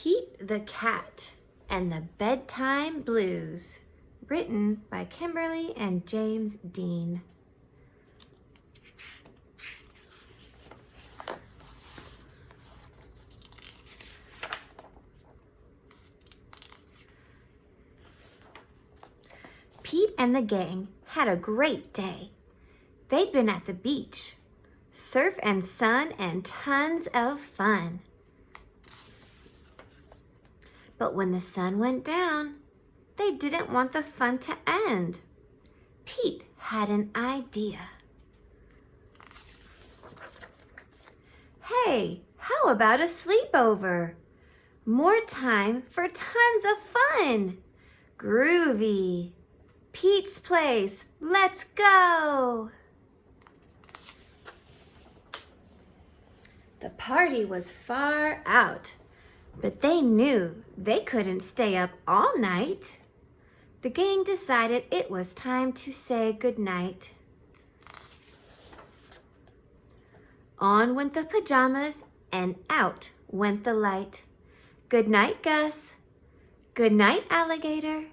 Pete the Cat and the Bedtime Blues, written by Kimberly and James Dean. Pete and the gang had a great day. They'd been at the beach, surf and sun and tons of fun. But when the sun went down, they didn't want the fun to end. Pete had an idea. Hey, how about a sleepover? More time for tons of fun. Groovy. Pete's place, let's go. The party was far out, but they knew they couldn't stay up all night. The gang decided it was time to say goodnight. On went the pajamas and out went the light. Good night, Gus. Good night, Alligator.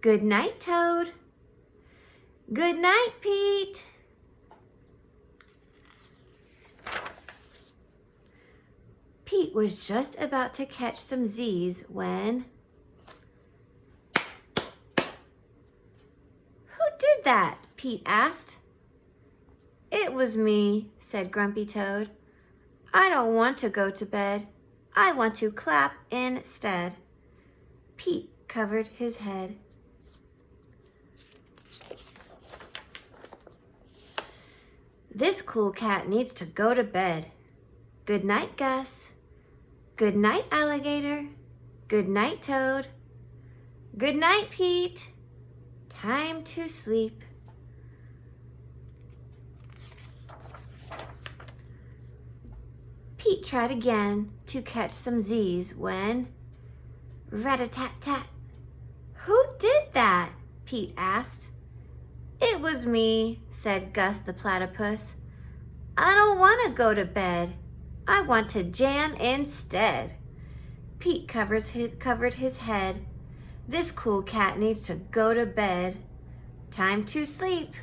Good night, Toad. Good night, Pete. Pete was just about to catch some Z's when... Who did that? Pete asked. It was me, said Grumpy Toad. I don't want to go to bed. I want to clap instead. Pete covered his head. This cool cat needs to go to bed. Good night, Gus. Good night, Alligator. Good night, Toad. Good night, Pete. Time to sleep. Pete tried again to catch some Z's when... Rat-a-tat-tat. Who did that? Pete asked. It was me, said Gus the platypus. I don't want to go to bed. I want to jam instead. Pete covered his head. This cool cat needs to go to bed. Time to sleep.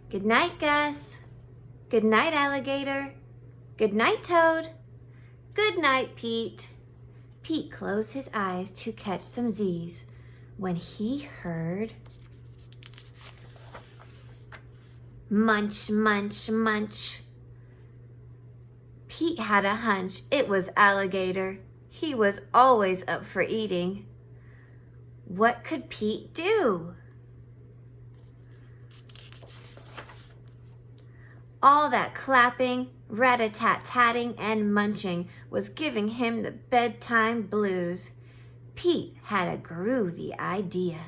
Good night, Gus. Good night, Alligator. Good night, Toad. Good night, Pete. Pete closed his eyes to catch some Z's when he heard... Munch, munch, munch. Pete had a hunch it was Alligator. He was always up for eating. What could Pete do? All that clapping, rat-a-tat-tatting, and munching was giving him the bedtime blues. Pete had a groovy idea.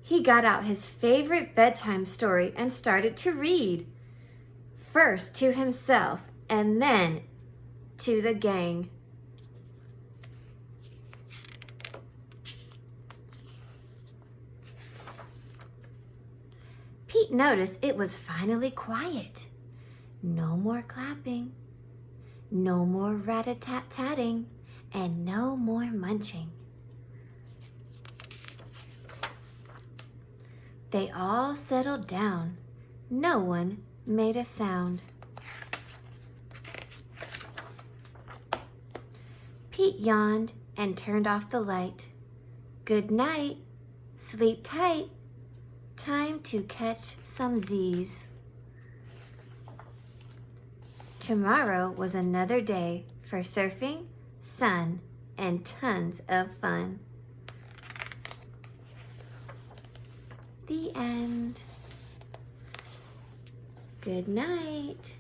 He got out his favorite bedtime story and started to read. First to himself and then to the gang. Pete noticed it was finally quiet. No more clapping, no more rat-a-tat-tatting, and no more munching. They all settled down. No one made a sound. Pete yawned and turned off the light. Good night. Sleep tight. Time to catch some Z's. Tomorrow was another day for surfing, sun, and tons of fun. The end. Good night.